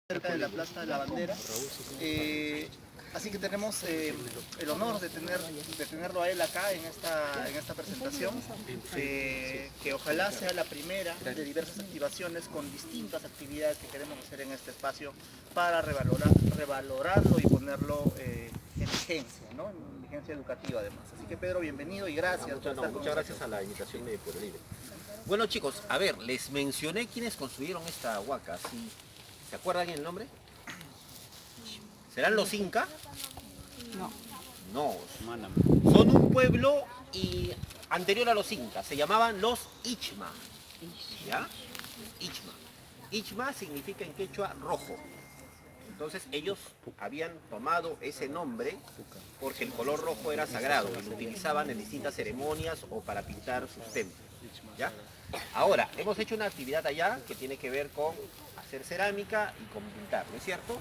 Cerca de la Plaza de la Bandera. Así que tenemos el honor de tenerlo a él acá en esta presentación, que ojalá sea la primera de diversas activaciones con distintas actividades que queremos hacer en este espacio para revalorarlo y ponerlo en vigencia, ¿no? En vigencia educativa además. Así que Pedro, bienvenido y gracias. Muchas gracias a la invitación de Pueblo Libre. Bueno chicos, a ver, les mencioné quiénes construyeron esta huaca. ¿Sí? ¿Se acuerdan el nombre? ¿Serán los Inca? No. No, son un pueblo anterior a los Incas, se llamaban los Ichma. ¿Ya? Ichma. Ichma significa en quechua rojo. Entonces ellos habían tomado ese nombre porque el color rojo era sagrado y lo utilizaban en distintas ceremonias o para pintar sus templos. ¿Ya? Ahora, hemos hecho una actividad allá que tiene que ver con hacer cerámica y con pintar, ¿no es cierto?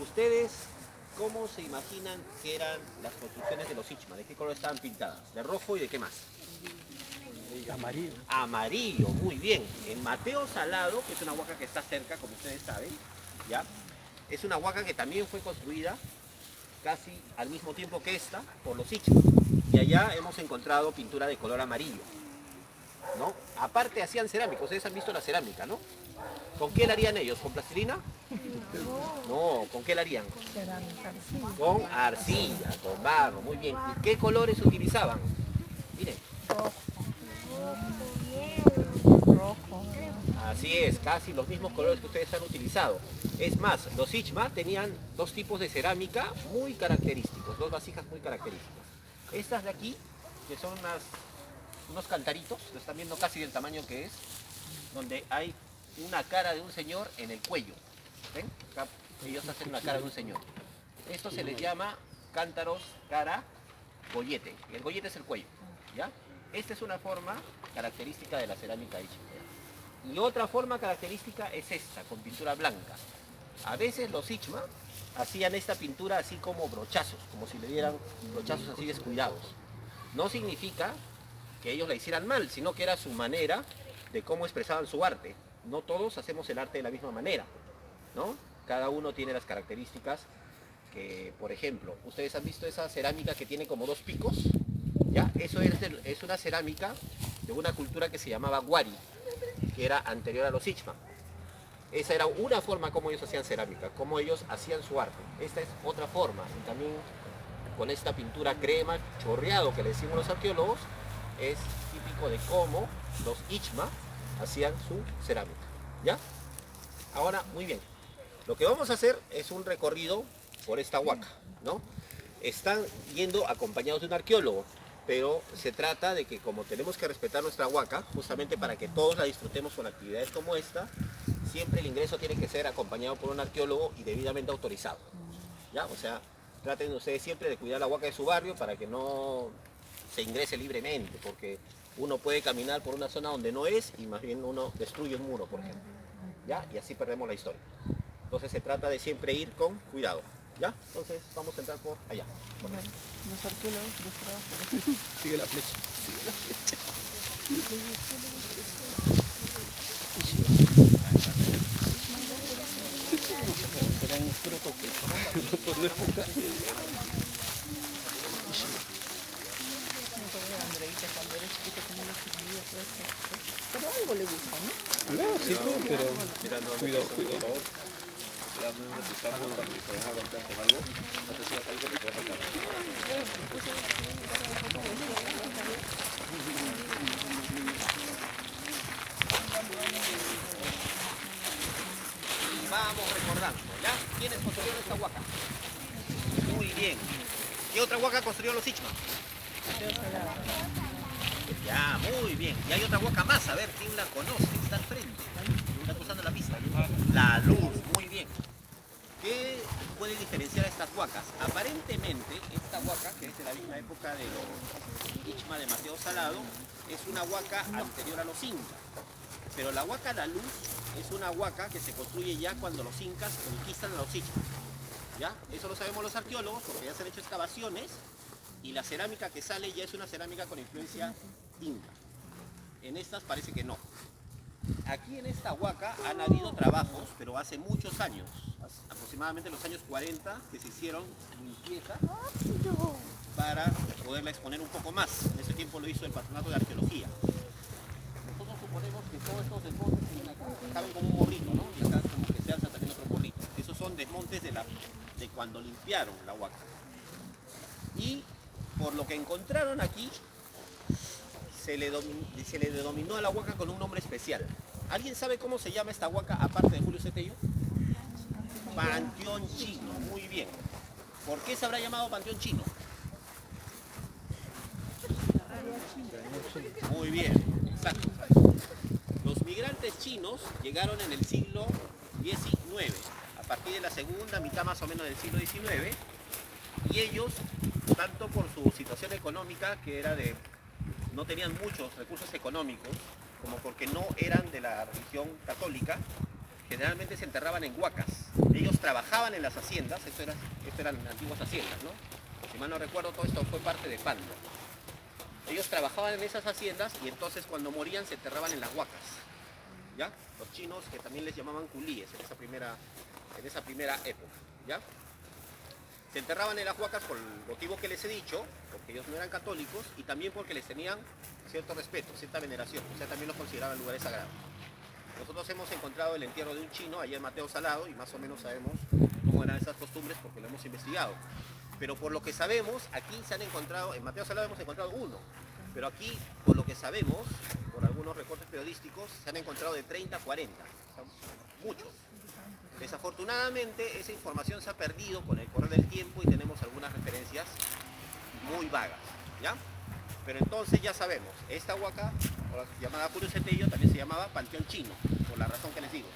Ustedes, ¿cómo se imaginan que eran las construcciones de los Ichma? ¿De qué color estaban pintadas? ¿De rojo y de qué más? Amarillo. Amarillo, muy bien. En Mateo Salado, que es una huaca que está cerca, como ustedes saben, ¿ya? Es una huaca que también fue construida casi al mismo tiempo que esta por los Ichma. Y allá hemos encontrado pintura de color amarillo, ¿no? Aparte hacían cerámica, ustedes han visto la cerámica, ¿no? ¿Con qué la harían ellos? ¿Con plastilina? No, ¿con qué la harían? Con arcilla, con barro, muy bien. ¿Y qué colores utilizaban? Miren. Rojo. Así es, casi los mismos colores que ustedes han utilizado. Es más, los Ichma tenían dos tipos de cerámica muy característicos, dos vasijas muy características. Estas de aquí, que son unos cantaritos, lo están viendo casi del tamaño que es, donde hay una cara de un señor en el cuello. ¿Ven? Acá ellos hacen una cara de un señor. Esto se les llama cántaros cara gollete. El gollete es el cuello, ¿ya? Esta es una forma característica de la cerámica Ichma. Y otra forma característica es esta, con pintura blanca. A veces los Ichma hacían esta pintura así como brochazos, como si le dieran brochazos así descuidados. No significa que ellos la hicieran mal, sino que era su manera de cómo expresaban su arte. No todos hacemos el arte de la misma manera, ¿no? Cada uno tiene las características que, por ejemplo, ustedes han visto esa cerámica que tiene como dos picos, ¿ya? Eso es una cerámica de una cultura que se llamaba Wari, que era anterior a los Ichma. Esa era una forma como ellos hacían cerámica, como ellos hacían su arte. Esta es otra forma, y también con esta pintura crema, chorreado que le decimos los arqueólogos, es típico de cómo los Ichma hacían su cerámica, ¿ya? Ahora, muy bien, lo que vamos a hacer es un recorrido por esta huaca, ¿no? Están yendo acompañados de un arqueólogo, pero se trata de que como tenemos que respetar nuestra huaca, justamente para que todos la disfrutemos con actividades como esta, siempre el ingreso tiene que ser acompañado por un arqueólogo y debidamente autorizado, ¿ya? O sea, traten ustedes siempre de cuidar la huaca de su barrio para que no se ingrese libremente, porque uno puede caminar por una zona donde no es y más bien uno destruye un muro, por ejemplo, ¿ya? Y así perdemos la historia. Entonces se trata de siempre ir con cuidado, ¿ya? Entonces vamos a entrar por allá. Por allá. Los arqueólogos de trabajo. Sigue la flecha. Sigue la flecha. Serán puro toque. Por no enfocar. Andreita cuando era chiquita tenía una familia todo esto. Pero algo le gusta, ¿no? No, sí, pero Mira, no, cuidado, cuidado. Y vamos recordando, ¿ya? ¿Quiénes construyeron esta huaca? Muy bien. ¿Qué otra huaca construyeron los Ichma? Ya, muy bien. Y hay otra huaca más, a ver, ¿quién la conoce? Está al frente. Está cruzando la pista. La Luz, muy bien. ¿Qué puede diferenciar a estas huacas? Aparentemente, esta huaca, que es de la misma época de los Ichma de Mateo Salado, es una huaca anterior a los Incas. Pero la huaca La Luz es una huaca que se construye ya cuando los Incas conquistan a los Ichma. ¿Ya? Eso lo sabemos los arqueólogos porque ya se han hecho excavaciones y la cerámica que sale ya es una cerámica con influencia inca. En estas parece que no. Aquí en esta huaca han habido trabajos, pero hace muchos años, aproximadamente en los años 40 que se hicieron limpieza para poderla exponer un poco más. En ese tiempo lo hizo el Patronato de Arqueología. Nosotros suponemos que todos estos desmontes que vienen acá caben como un morrito, ¿no? Y acá como que se alza también otro morrito. Esos son desmontes de cuando limpiaron la huaca. Y por lo que encontraron aquí, se le denominó a la huaca con un nombre especial. ¿Alguien sabe cómo se llama esta huaca aparte de Julio Cetello? Panteón Chino, muy bien. ¿Por qué se habrá llamado Panteón Chino? Muy bien, exacto. Los migrantes chinos llegaron en el siglo XIX, a partir de la segunda mitad más o menos del siglo XIX, y ellos, tanto por su situación económica, que era de no tenían muchos recursos económicos, como porque no eran de la religión católica, generalmente se enterraban en huacas. Ellos trabajaban en las haciendas, esto eran antiguas haciendas, ¿no? Si mal no recuerdo, todo esto fue parte de Pando. Ellos trabajaban en esas haciendas y entonces cuando morían se enterraban en las huacas, ¿ya? Los chinos, que también les llamaban culíes en esa primera época, ¿ya? Se enterraban en las huacas por el motivo que les he dicho, porque ellos no eran católicos y también porque les tenían cierto respeto, cierta veneración, o sea, también los consideraban lugares sagrados. Nosotros hemos encontrado el entierro de un chino allá en Mateo Salado y más o menos sabemos cómo eran esas costumbres porque lo hemos investigado. Pero por lo que sabemos, aquí se han encontrado, en Mateo Salado hemos encontrado uno, pero aquí, por lo que sabemos, por algunos recortes periodísticos, se han encontrado de 30 a 40, son muchos. Desafortunadamente esa información se ha perdido con el correr del tiempo y tenemos algunas referencias muy vagas, ¿ya? Pero entonces ya sabemos, esta huaca, llamada Julio Cetello, también se llamaba Panteón Chino, por la razón que les digo,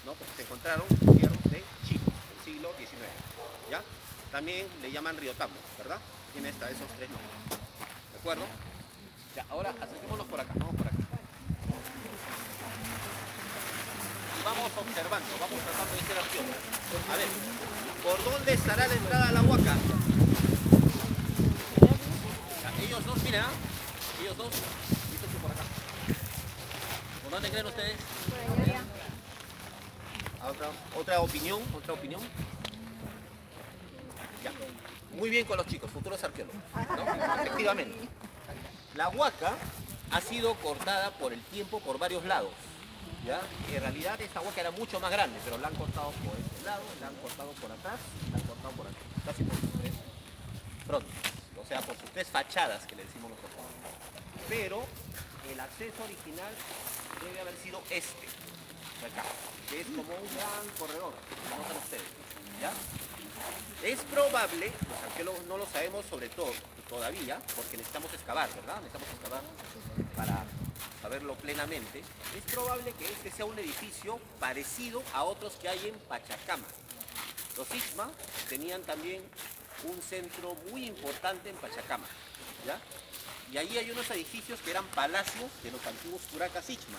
¿no? Porque se encontraron entierros de chinos del siglo XIX, ¿ya? También le llaman Riotambo, ¿verdad? Tiene esos tres nombres, ¿de acuerdo? Ya, ahora acerquémonos por acá, vamos por acá. Vamos observando, vamos tratando de hacer acción. A ver, ¿por dónde estará la entrada a la huaca? Ya, ellos dos, mira, ellos dos, listos por acá. ¿Por dónde creen ustedes? ¿Otra opinión? ¿Otra opinión? Ya. Muy bien con los chicos, futuros arqueólogos, ¿no? Efectivamente. La huaca ha sido cortada por el tiempo por varios lados. ¿Ya? En realidad esta huaca era mucho más grande, pero la han cortado por este lado, la han cortado por atrás, la han cortado por aquí, casi por sus tres frontes, o sea, por sus tres fachadas que le decimos nosotros. Pero el acceso original debe haber sido este, de acá, que es como un gran corredor, como notan ustedes, ¿ya? Es probable, los arqueólogos no lo sabemos sobre todo todavía, porque necesitamos excavar, ¿verdad? Necesitamos excavar para saberlo plenamente. Es probable que este sea un edificio parecido a otros que hay en Pachacama. Los Ichma tenían también un centro muy importante en Pachacama, ¿ya? Y ahí hay unos edificios que eran palacios de los antiguos curacas Ichma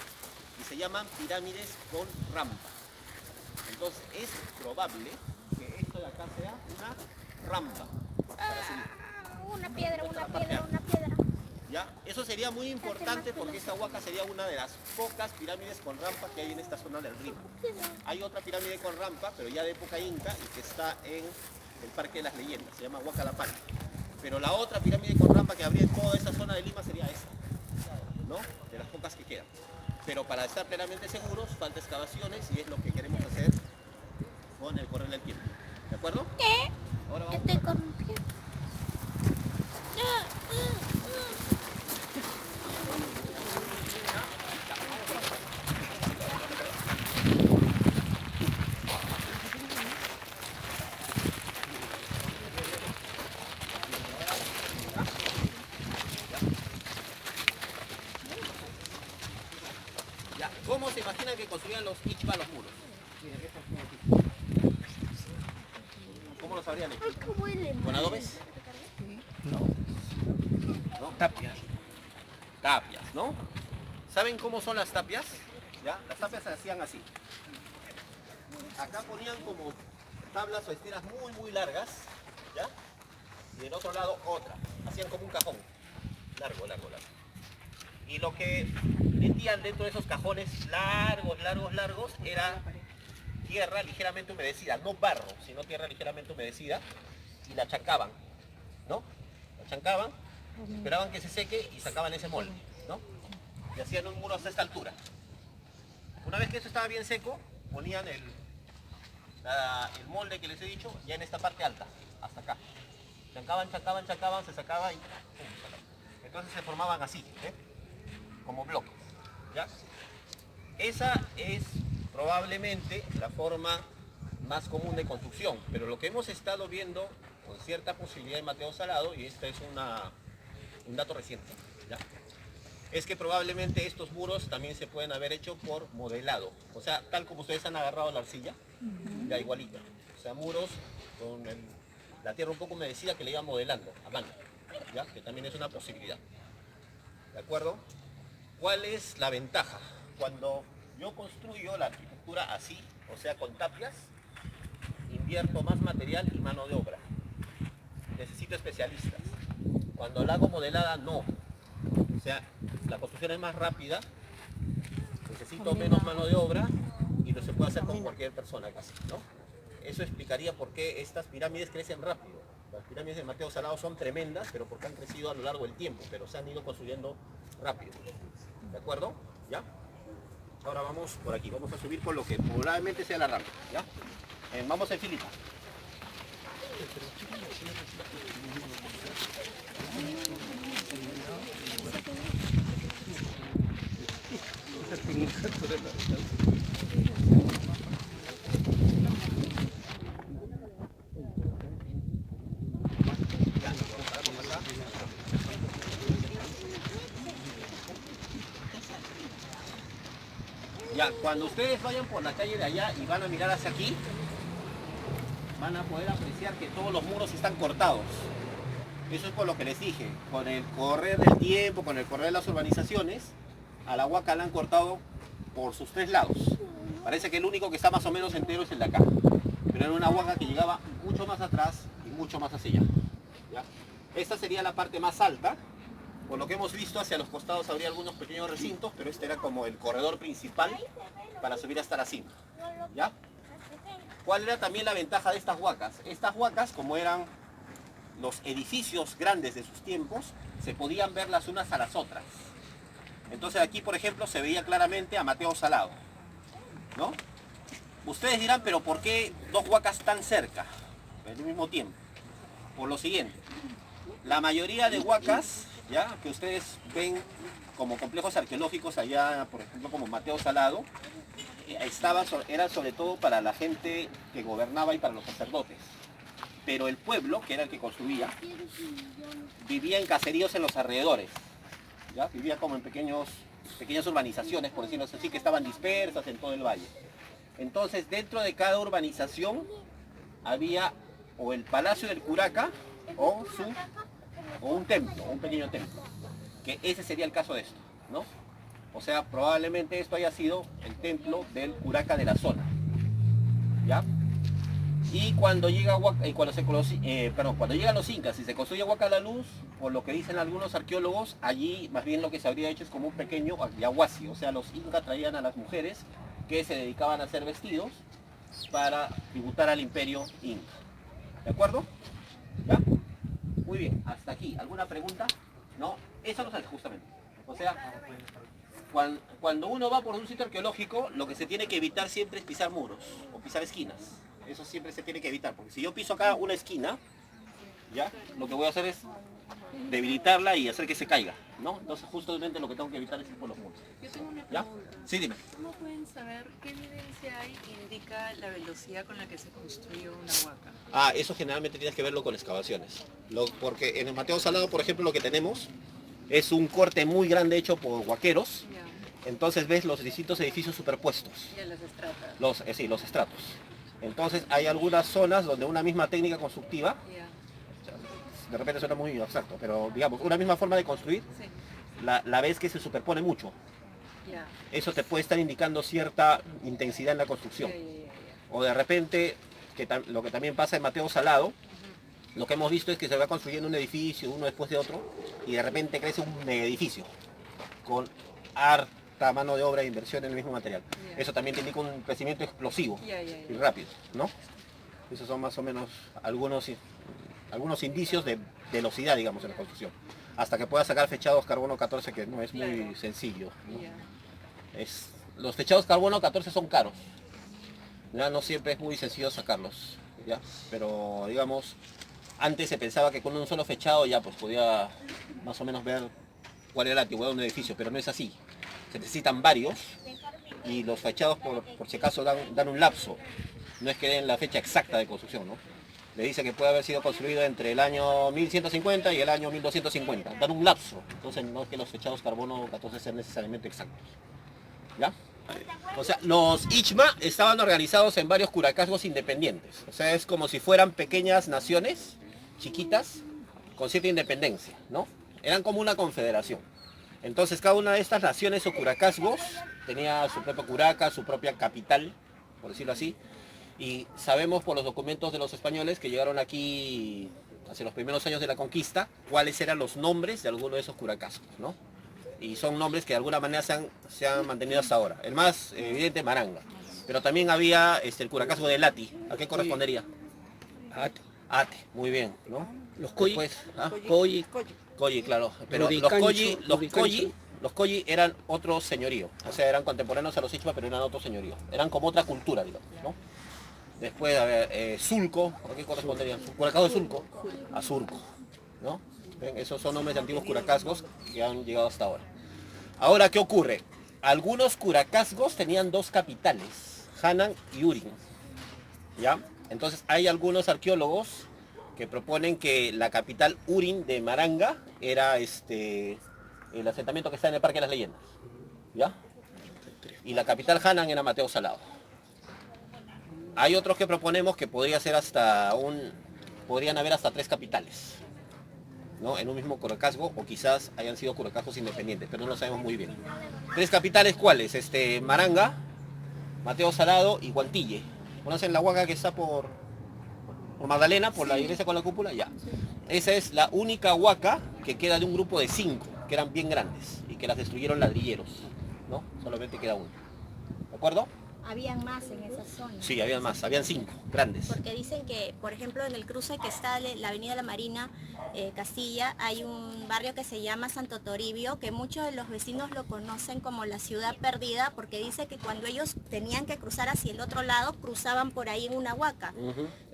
y se llaman pirámides con rampa. Entonces es probable que esto de acá sea una rampa para subir. Una piedra. ¿Ya? Eso sería muy importante porque esta huaca sería una de las pocas pirámides con rampa que hay en esta zona del río. Hay otra pirámide con rampa, pero ya de época inca y que está en el Parque de las Leyendas, se llama Huacalapán. Pero la otra pirámide con rampa que habría en toda esta zona de Lima sería esta, ¿no? De las pocas que quedan. Pero para estar plenamente seguros, falta excavaciones y es lo que queremos hacer con el correr del tiempo. ¿De acuerdo? ¿Qué? Ahora vamos Estoy corrompiendo. ya. ¿Cómo se imaginan que construían los Ichma los muros? Miren, estos muros. ¿Cómo los habrían hecho? ¿Con adobes? No, ¿No? tapias. Tapias, ¿no? ¿Saben cómo son las tapias? ¿Ya? Las tapias se hacían así. Acá ponían como tablas o esteras muy muy largas, ¿ya? Y del otro lado otra. Hacían como un cajón. Largo. Y lo que metían dentro de esos cajones largos era tierra ligeramente humedecida, no barro, sino tierra ligeramente humedecida, y la chancaban, ¿no? La chancaban, esperaban que se seque y sacaban ese molde, ¿no? Y hacían un muro hasta esta altura. Una vez que eso estaba bien seco, ponían el molde que les he dicho ya en esta parte alta, hasta acá. Chancaban, chancaban, chancaban, se sacaba y ¡pum! Entonces se formaban así, ¿eh? Como bloques, ¿ya? Esa es probablemente la forma más común de construcción, pero lo que hemos estado viendo con cierta posibilidad en Mateo Salado, y este es un dato reciente, ¿ya? Es que probablemente estos muros también se pueden haber hecho por modelado, o sea, tal como ustedes han agarrado la arcilla, ya igualita, o sea, muros con la tierra un poco humedecida que le iban modelando a mano, ¿ya? Que también es una posibilidad, ¿de acuerdo? ¿Cuál es la ventaja? Cuando yo construyo la arquitectura así, o sea, con tapias, invierto más material y mano de obra. Necesito especialistas. Cuando la hago modelada, no. O sea, la construcción es más rápida, necesito menos mano de obra y lo se puede hacer con cualquier persona casi, ¿no? Eso explicaría por qué estas pirámides crecen rápido. Las pirámides de Mateo Salado son tremendas, pero porque han crecido a lo largo del tiempo, pero se han ido construyendo rápido. ¿De acuerdo? ¿Ya? Ahora vamos por aquí, vamos a subir por lo que probablemente sea la rampa, ¿ya? Vamos en filita. Ya, cuando ustedes vayan por la calle de allá y van a mirar hacia aquí, van a poder apreciar que todos los muros están cortados. Eso es por lo que les dije, con el correr del tiempo, con el correr de las urbanizaciones, a la Huaca la han cortado por sus tres lados. Parece que el único que está más o menos entero es el de acá. Pero era una Huaca que llegaba mucho más atrás y mucho más hacia allá, ¿ya? Esta sería la parte más alta. Por lo que hemos visto, hacia los costados habría algunos pequeños recintos, pero este era como el corredor principal para subir hasta la cima, ¿ya? ¿Cuál era también la ventaja de estas huacas? Estas huacas, como eran los edificios grandes de sus tiempos, se podían ver las unas a las otras. Entonces aquí, por ejemplo, se veía claramente a Mateo Salado, ¿no? Ustedes dirán, pero ¿por qué dos huacas tan cerca, al mismo tiempo? Por lo siguiente, la mayoría de huacas, ¿ya?, que ustedes ven como complejos arqueológicos allá, por ejemplo, como Mateo Salado, era sobre todo para la gente que gobernaba y para los sacerdotes. Pero el pueblo, que era el que construía, vivía en caseríos en los alrededores, ¿ya? Vivía como en pequeñas urbanizaciones, por decirlo así, que estaban dispersas en todo el valle. Entonces, dentro de cada urbanización había o el palacio del curaca o un templo, un pequeño templo, que ese sería el caso de esto, ¿no? O sea, probablemente esto haya sido el templo del curaca de la zona, ¿ya? Y cuando cuando llegan los incas y se construye Huaca la Luz, por lo que dicen algunos arqueólogos, allí más bien lo que se habría hecho es como un pequeño yahuasi, o sea, los incas traían a las mujeres que se dedicaban a hacer vestidos para tributar al imperio inca. ¿De acuerdo? ¿Ya? Muy bien, hasta aquí. ¿Alguna pregunta? No, eso no sale justamente. O sea, cuando uno va por un sitio arqueológico, lo que se tiene que evitar siempre es pisar muros o pisar esquinas. Eso siempre se tiene que evitar, porque si yo piso acá una esquina, ¿ya?, lo que voy a hacer es debilitarla y hacer que se caiga, ¿no? Entonces justamente lo que tengo que evitar es ir por los muros. Yo tengo una ¿Ya? pregunta. Sí, dime. ¿Cómo pueden saber qué evidencia hay que indica la velocidad con la que se construyó una huaca? Ah, eso generalmente tienes que verlo con excavaciones. Porque en el Mateo Salado, por ejemplo, lo que tenemos es un corte muy grande hecho por huaqueros. Ya, Entonces ves los distintos edificios superpuestos. ya las estratas. Sí, los estratos. Entonces hay algunas zonas donde una misma técnica constructiva, Ya, de repente suena muy abstracto, pero digamos, una misma forma de construir, sí, la ves que se superpone mucho. ya. Eso te puede estar indicando cierta intensidad en la construcción. Ya, ya, ya, ya. O de repente, lo que también pasa en Mateo Salado, lo que hemos visto es que se va construyendo un edificio uno después de otro y de repente crece un mega edificio con harta mano de obra e inversión en el mismo material. Ya. Eso también te indica un crecimiento explosivo Ya, ya, y ya. rápido, ¿no? Esos son más o menos algunos indicios de velocidad, digamos, en la construcción. Hasta que pueda sacar fechados carbono 14, que no es muy Claro. sencillo, ¿no? Ya. Los fechados carbono 14 son caros. Ya no siempre es muy sencillo sacarlos, ¿ya? Pero digamos, antes se pensaba que con un solo fechado ya pues podía más o menos ver cuál era la antigüedad de un edificio, pero no es así. Se necesitan varios y los fechados por si acaso dan un lapso. No es que den la fecha exacta de construcción, ¿no? Le dice que puede haber sido construido entre el año 1150 y el año 1250. Dan un lapso. Entonces no es que los fechados carbono 14 sean necesariamente exactos. ¿Ya? O sea, los Ichma estaban organizados en varios curacazgos independientes. O sea, es como si fueran pequeñas naciones, chiquitas, con cierta independencia, ¿no? Eran como una confederación. Entonces cada una de estas naciones o curacazgos tenía su propio curaca, su propia capital, por decirlo así. Y sabemos por los documentos de los españoles que llegaron aquí hace los primeros años de la conquista, cuáles eran los nombres de algunos de esos curacazgos, ¿no? Y son nombres que de alguna manera se han mantenido hasta ahora. El más evidente, Maranga. Pero también había el curacazgo de Lati. ¿A qué correspondería? Ate. Ate, muy bien, ¿no? Los Coyi. Después, ¿ah? Coyi. Coyi, claro. Pero Luricancho, los Coyi eran otro señorío. O sea, eran contemporáneos a los Ichma, pero eran otro señorío. Eran como otra cultura, digamos, ¿no? Después, a ver, Sulco, ¿a qué correspondería? Curacazgo de Sulco, a Surco, ¿no? ¿Ven? Esos son nombres de antiguos curacazgos que han llegado hasta ahora. Ahora, ¿qué ocurre? Algunos curacazgos tenían dos capitales, Hanan y Urin, ¿ya? Entonces hay algunos arqueólogos que proponen que la capital Urin de Maranga era el asentamiento que está en el Parque de las Leyendas, ¿ya? Y la capital Hanan era Mateo Salado. Hay otros que proponemos que podrían haber hasta 3 capitales, ¿no? En un mismo curacazgo, o quizás hayan sido curacazgos independientes, pero no lo sabemos muy bien. 3 capitales, ¿cuáles? Maranga, Mateo Salado y Guantille. ¿Conocen la huaca que está por Magdalena, por la iglesia con la cúpula? Ya. Esa es la única huaca que queda de un grupo de 5, que eran bien grandes, y que las destruyeron ladrilleros, ¿no? Solamente queda uno. ¿De acuerdo? Habían más en esa zona. Sí, habían más, habían 5 grandes. Porque dicen que, por ejemplo, en el cruce que está la avenida La Marina, Castilla, hay un barrio que se llama Santo Toribio, que muchos de los vecinos lo conocen como la ciudad perdida, porque dice que cuando ellos tenían que cruzar hacia el otro lado, cruzaban por ahí en una huaca,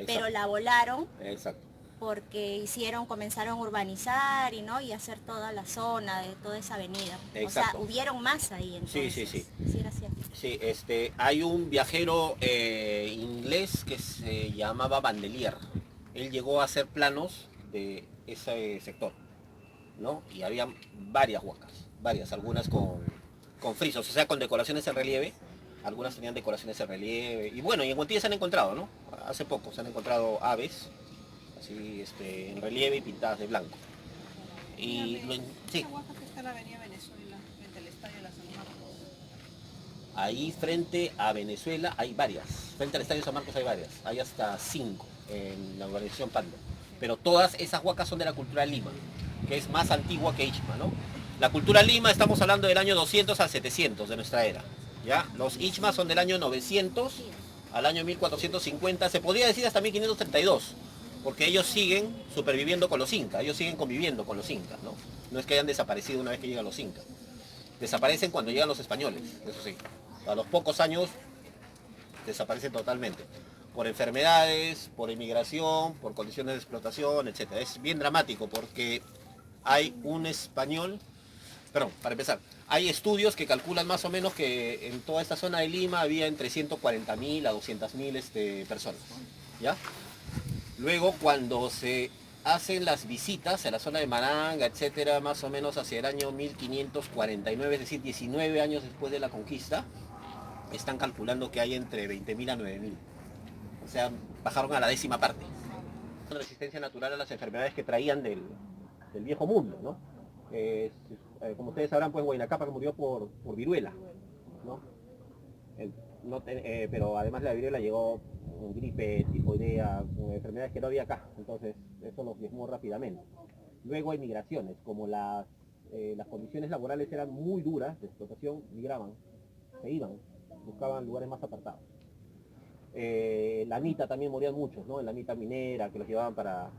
pero la volaron. Exacto. Porque comenzaron a urbanizar y hacer toda la zona, de toda esa avenida. Exacto. O sea, hubieron más ahí entonces. Sí. Sí, era cierto. Sí, hay un viajero inglés que se llamaba Bandelier. Él llegó a hacer planos de ese sector, ¿no? Y había varias huacas, algunas con frisos, o sea, con decoraciones en relieve. Algunas tenían decoraciones en relieve. Y bueno, y en Guantilla se han encontrado, ¿no? Hace poco se han encontrado aves, así en relieve y pintadas de blanco. Y sí. Esa huaca que está en la avenida Venezuela, frente al estadio de la San Marcos. Ahí frente a Venezuela hay varias. Frente al Estadio San Marcos hay varias. Hay hasta 5 en la organización Pando. Pero todas esas huacas son de la cultura Lima, que es más antigua que Ichma, ¿no? La cultura Lima estamos hablando del año 200 al 700 de nuestra era, ¿ya? Los Ichma son del año 900 al año 1450, se podría decir hasta 1532, porque ellos siguen superviviendo con los incas, ellos siguen conviviendo con los incas, ¿no? No es que hayan desaparecido una vez que llegan los incas. Desaparecen cuando llegan los españoles, eso sí. A los pocos años desaparecen totalmente. Por enfermedades, por inmigración, por condiciones de explotación, etc. Es bien dramático porque hay un español, perdón, para empezar, hay estudios que calculan más o menos que en toda esta zona de Lima había entre 140.000 a 200.000 personas, ¿ya? Luego cuando se hacen las visitas a la zona de Maranga, etcétera, más o menos hacia el año 1549, es decir, 19 años después de la conquista, están calculando que hay entre 20.000 a 9.000. O sea, bajaron a la 10ª parte. Una resistencia natural a las enfermedades que traían del viejo mundo, ¿no? Como ustedes sabrán, pues Huayna Cápac murió por viruela, ¿no? Pero además de la viruela llegó gripe, tifoidea, enfermedades que no había acá, entonces eso los diezmó rápidamente. Luego hay migraciones, como las las condiciones laborales eran muy duras de explotación, migraban, se iban, buscaban lugares más apartados. La anita también morían muchos, ¿no? En la anita minera, que los llevaban para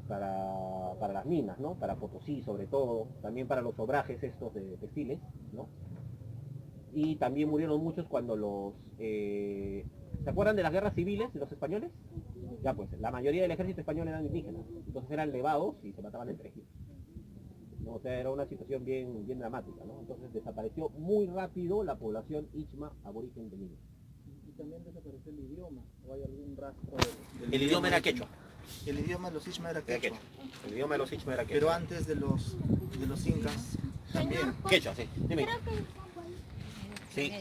las minas, ¿no? Para Potosí sobre todo, también para los obrajes estos de textiles, ¿no? Y también murieron muchos cuando ¿se acuerdan de las guerras civiles de los españoles? Ya pues, la mayoría del ejército español eran indígenas, entonces eran levados y se mataban entre ellos, ¿no? O sea, era una situación bien dramática, ¿no? Entonces desapareció muy rápido la población Ichma aborigen de Lima. Y también desapareció el idioma, o hay algún rastro El idioma era quechua. El idioma de los Ichma era Era quechua. El idioma de los Ichma era quechua. Pero antes de los incas también. Quechua, sí. Dime. Sí.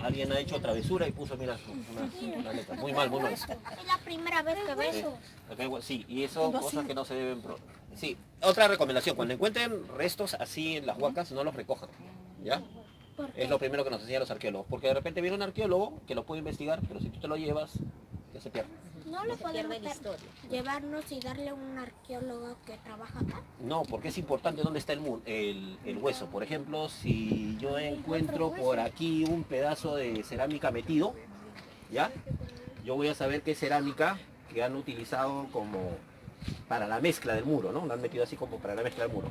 Alguien ha hecho travesura y puso, mira, una letra. Muy mal, muy mal. Es la primera vez que ves eso. Sí, y eso, cosas que no se deben... Sí, otra recomendación, cuando encuentren restos así en las huacas, no los recojan, ¿ya? Es lo primero que nos enseñan los arqueólogos, porque de repente viene un arqueólogo que lo puede investigar, pero si tú te lo llevas, ya se pierde. No le podemos llevarnos y darle a un arqueólogo que trabaja acá. No, porque es importante dónde está el hueso. Por ejemplo, si yo encuentro por aquí un pedazo de cerámica metido, ¿ya? Yo voy a saber qué cerámica que han utilizado como para la mezcla del muro, ¿no? Lo han metido así como para la mezcla del muro.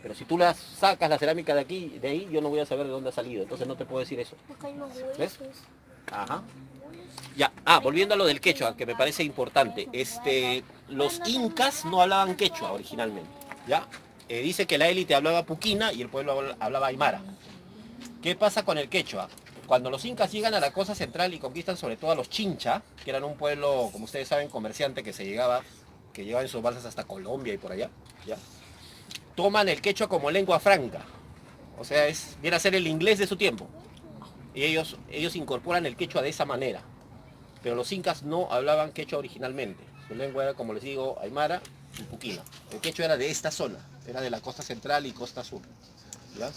Pero si tú sacas la cerámica de ahí, yo no voy a saber de dónde ha salido. Entonces no te puedo decir eso. Acá hay unos huesos. ¿Ves? Ajá. Ya, volviendo a lo del quechua, que me parece importante. Los incas no hablaban quechua originalmente, ¿ya? Dice que la élite hablaba puquina y el pueblo hablaba aymara. ¿Qué pasa con el quechua? Cuando los incas llegan a la costa central y conquistan sobre todo a los chincha, que eran un pueblo, como ustedes saben, comerciante que llegaba en sus balsas hasta Colombia y por allá, ¿ya? Toman el quechua como lengua franca. O sea, viene a ser el inglés de su tiempo. Y ellos incorporan el quechua de esa manera. Pero los incas no hablaban quechua originalmente. Su lengua era, como les digo, aymara y puquina. El quechua era de esta zona, era de la costa central y costa sur, ¿ya?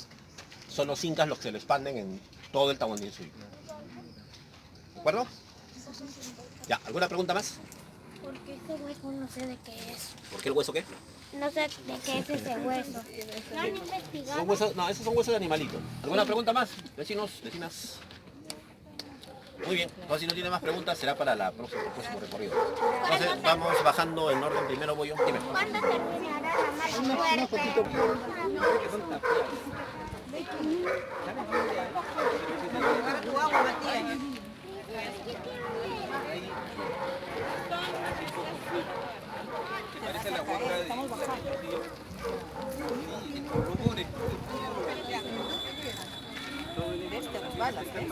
Son los incas los que se lo expanden en todo el Tahuantinsuyo. ¿De acuerdo? Ya, ¿alguna pregunta más? Porque este hueso no sé de qué es. ¿Por qué el hueso qué? No sé de qué es ese hueso. ¿Lo han investigado? Son huesos, no, esos son huesos de animalitos. ¿Alguna pregunta más? Vecinos, vecinas. Muy bien, entonces si no tiene más preguntas será para el próximo recorrido. Entonces vamos bajando en orden, primero voy yo. Dime. ¿Cuándo terminará la mala suerte? Parece la guaca de... Estamos bajando. Rumores. Ves, te resbalas, ¿ves?